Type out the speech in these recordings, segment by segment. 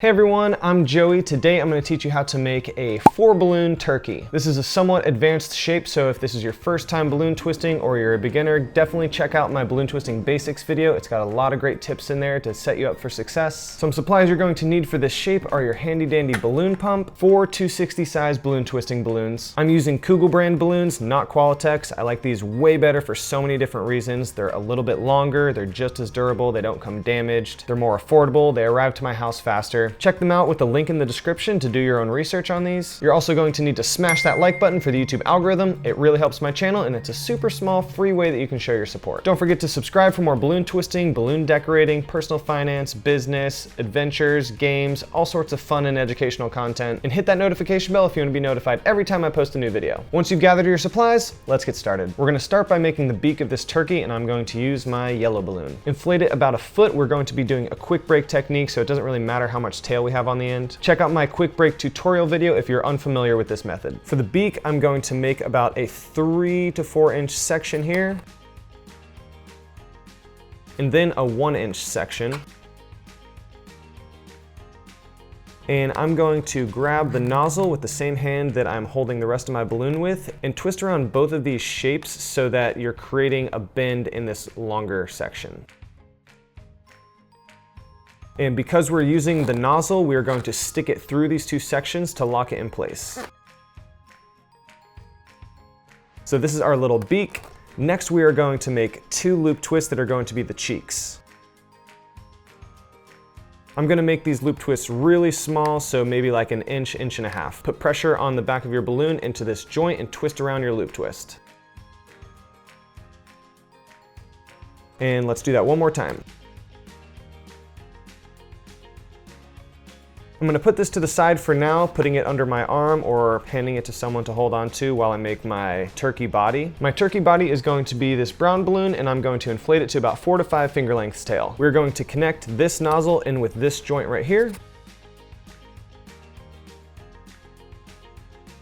Hey everyone, I'm Joey. Today I'm going to teach you how to make a 4-balloon turkey. This is a somewhat advanced shape, so if this is your first time balloon twisting or you're a beginner, definitely check out my balloon twisting basics video. It's got a lot of great tips in there to set you up for success. Some supplies you're going to need for this shape are your handy dandy balloon pump, 4 260 size balloon twisting balloons. I'm using Kugel brand balloons, not Qualatex. I like these way better for so many different reasons. They're a little bit longer, they're just as durable, they don't come damaged, they're more affordable, they arrive to my house faster. Check them out with the link in the description to do your own research on these. You're also going to need to smash that like button for the YouTube algorithm. It really helps my channel and it's a super small free way that you can show your support. Don't forget to subscribe for more balloon twisting, balloon decorating, personal finance, business, adventures, games, all sorts of fun and educational content. And hit that notification bell if you want to be notified every time I post a new video. Once you've gathered your supplies, let's get started. We're going to start by making the beak of this turkey and I'm going to use my yellow balloon. Inflate it about 1 foot. We're going to be doing a quick break technique, so it doesn't really matter how much tail we have on the end. Check out my quick break tutorial video if you're unfamiliar with this method. For the beak, I'm going to make about a 3 to 4 inch section here, and then a 1 inch section. And I'm going to grab the nozzle with the same hand that I'm holding the rest of my balloon with and twist around both of these shapes so that you're creating a bend in this longer section. And because we're using the nozzle, we're going to stick it through these 2 sections to lock it in place. So this is our little beak. Next, we are going to make 2 loop twists that are going to be the cheeks. I'm gonna make these loop twists really small, so maybe like 1 inch, 1.5 inches. Put pressure on the back of your balloon into this joint and twist around your loop twist. And let's do that one more time. I'm going to put this to the side for now, putting it under my arm or handing it to someone to hold on to while I make my turkey body. My turkey body is going to be this brown balloon and I'm going to inflate it to about 4 to 5 finger lengths tail. We're going to connect this nozzle in with this joint right here.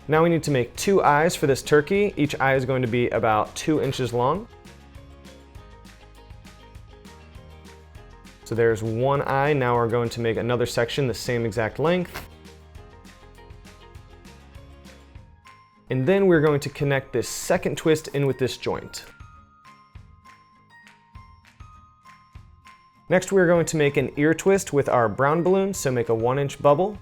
Now we need to make 2 eyes for this turkey. Each eye is going to be about 2 inches long. So there's 1 eye. Now we're going to make another section the same exact length. And then we're going to connect this second twist in with this joint. Next, we're going to make an ear twist with our brown balloon, so make a 1 inch bubble.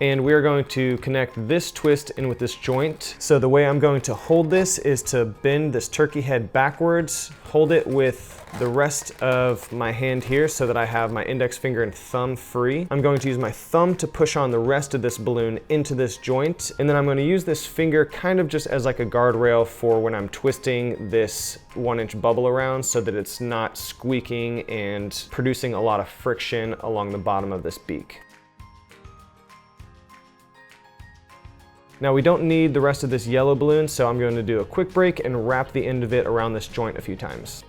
And we're going to connect this twist in with this joint. So the way I'm going to hold this is to bend this turkey head backwards, hold it with the rest of my hand here so that I have my index finger and thumb free. I'm going to use my thumb to push on the rest of this balloon into this joint. And then I'm going to use this finger kind of just as like a guardrail for when I'm twisting this 1 inch bubble around so that it's not squeaking and producing a lot of friction along the bottom of this beak. Now we don't need the rest of this yellow balloon, so I'm going to do a quick break and wrap the end of it around this joint a few times.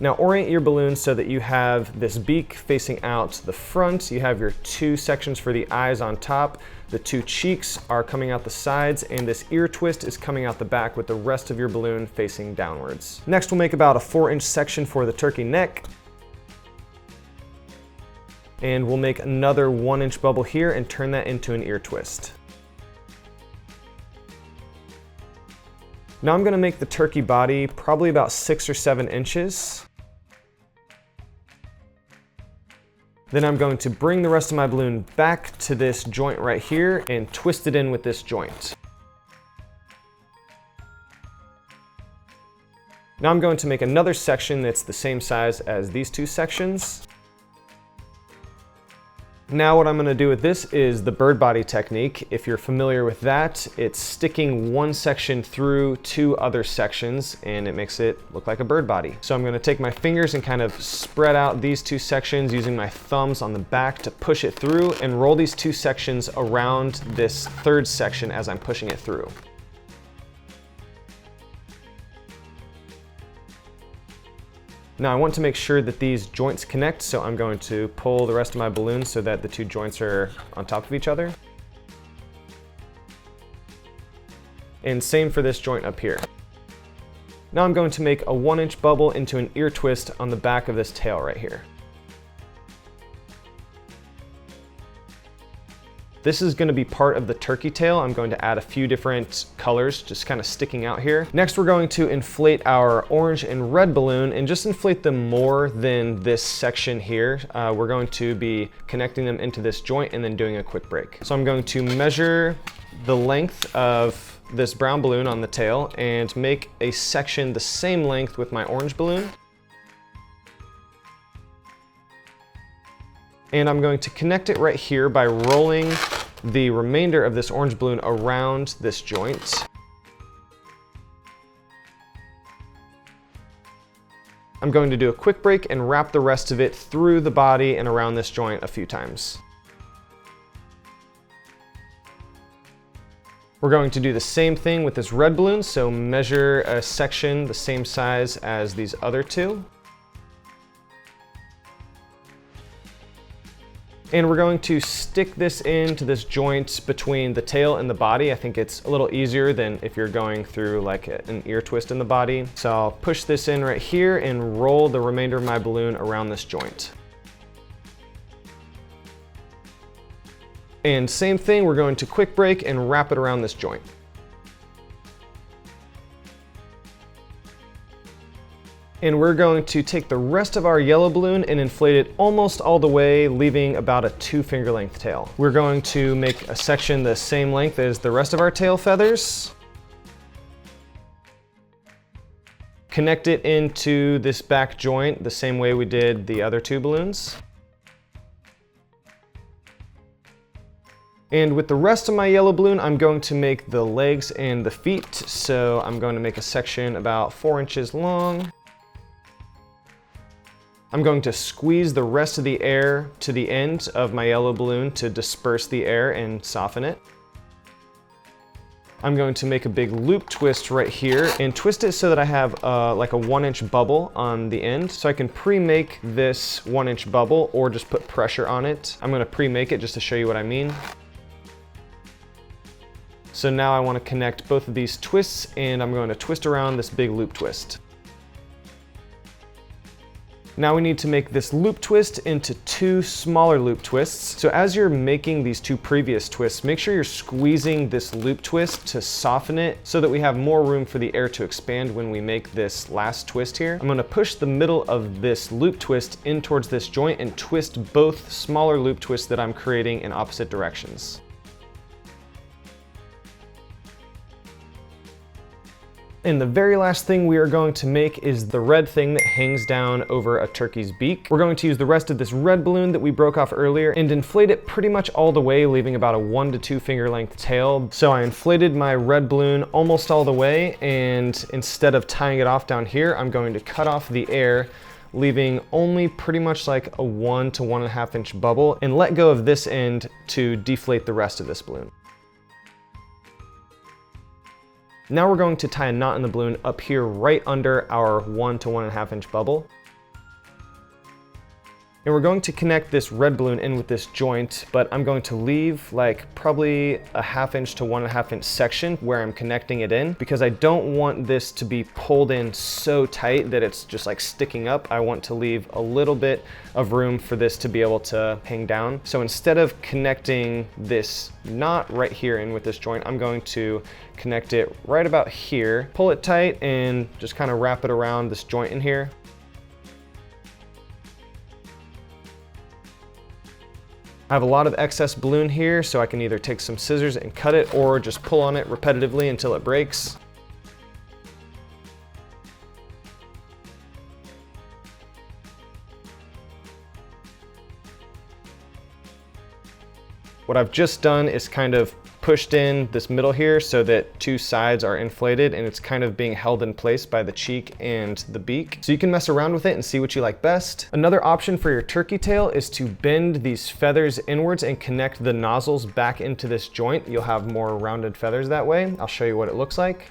Now orient your balloon so that you have this beak facing out the front. You have your 2 sections for the eyes on top. The 2 cheeks are coming out the sides, and this ear twist is coming out the back with the rest of your balloon facing downwards. Next, we'll make about a 4 inch section for the turkey neck. And we'll make another 1 inch bubble here and turn that into an ear twist. Now I'm gonna make the turkey body probably about 6 or 7 inches. Then I'm going to bring the rest of my balloon back to this joint right here and twist it in with this joint. Now I'm going to make another section that's the same size as these 2 sections. Now what I'm going to do with this is the bird body technique. If you're familiar with that, it's sticking 1 section through 2 other sections and it makes it look like a bird body. So I'm going to take my fingers and kind of spread out these 2 sections using my thumbs on the back to push it through and roll these 2 sections around this 3rd section as I'm pushing it through. Now I want to make sure that these joints connect, so I'm going to pull the rest of my balloon so that the 2 joints are on top of each other. And same for this joint up here. Now I'm going to make a 1-inch bubble into an ear twist on the back of this tail right here. This is going to be part of the turkey tail. I'm going to add a few different colors just kind of sticking out here. Next, we're going to inflate our orange and red balloon and just inflate them more than this section here. We're going to be connecting them into this joint and then doing a quick break. So I'm going to measure the length of this brown balloon on the tail and make a section the same length with my orange balloon. And I'm going to connect it right here by rolling the remainder of this orange balloon around this joint. I'm going to do a quick break and wrap the rest of it through the body and around this joint a few times. We're going to do the same thing with this red balloon, so measure a section the same size as these other two. And we're going to stick this into this joint between the tail and the body. I think it's a little easier than if you're going through like an ear twist in the body. So I'll push this in right here and roll the remainder of my balloon around this joint. And same thing, we're going to quick break and wrap it around this joint. And we're going to take the rest of our yellow balloon and inflate it almost all the way, leaving about a 2-finger length tail. We're going to make a section the same length as the rest of our tail feathers. Connect it into this back joint the same way we did the other 2 balloons. And with the rest of my yellow balloon, I'm going to make the legs and the feet. So I'm going to make a section about 4 inches long. I'm going to squeeze the rest of the air to the end of my yellow balloon to disperse the air and soften it. I'm going to make a big loop twist right here and twist it so that I have like a 1-inch bubble on the end. So I can pre-make this 1-inch bubble or just put pressure on it. I'm going to pre-make it just to show you what I mean. So now I want to connect both of these twists and I'm going to twist around this big loop twist. Now we need to make this loop twist into 2 smaller loop twists. So as you're making these 2 previous twists, make sure you're squeezing this loop twist to soften it so that we have more room for the air to expand when we make this last twist here. I'm going to push the middle of this loop twist in towards this joint and twist both smaller loop twists that I'm creating in opposite directions. And the very last thing we are going to make is the red thing that hangs down over a turkey's beak. We're going to use the rest of this red balloon that we broke off earlier and inflate it pretty much all the way, leaving about a 1 to 2 finger length tail. So I inflated my red balloon almost all the way, and instead of tying it off down here, I'm going to cut off the air, leaving only pretty much like a 1 to 1.5 inch bubble, and let go of this end to deflate the rest of this balloon. Now we're going to tie a knot in the balloon up here right under our 1 to 1.5 inch bubble. And we're going to connect this red balloon in with this joint, but I'm going to leave like probably a 1/2 inch to 1.5 inch section where I'm connecting it in, because I don't want this to be pulled in so tight that it's just like sticking up. I want to leave a little bit of room for this to be able to hang down. So instead of connecting this knot right here in with this joint, I'm going to connect it right about here, pull it tight, and just kind of wrap it around this joint in here. I have a lot of excess balloon here, so I can either take some scissors and cut it or just pull on it repetitively until it breaks. What I've just done is kind of pushed in this middle here so that 2 sides are inflated and it's kind of being held in place by the cheek and the beak. So you can mess around with it and see what you like best. Another option for your turkey tail is to bend these feathers inwards and connect the nozzles back into this joint. You'll have more rounded feathers that way. I'll show you what it looks like.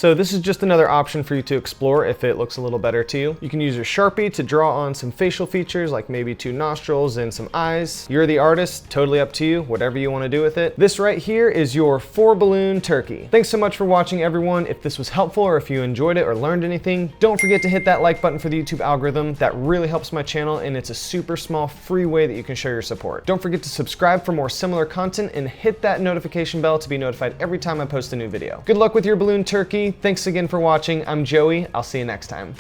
So this is just another option for you to explore if it looks a little better to you. You can use your Sharpie to draw on some facial features like maybe 2 nostrils and some eyes. You're the artist, totally up to you, whatever you want to do with it. This right here is your 4-balloon turkey. Thanks so much for watching, everyone. If this was helpful or if you enjoyed it or learned anything, don't forget to hit that like button for the YouTube algorithm. That really helps my channel, and it's a super small free way that you can show your support. Don't forget to subscribe for more similar content and hit that notification bell to be notified every time I post a new video. Good luck with your balloon turkey. Thanks again for watching. I'm Joey. I'll see you next time.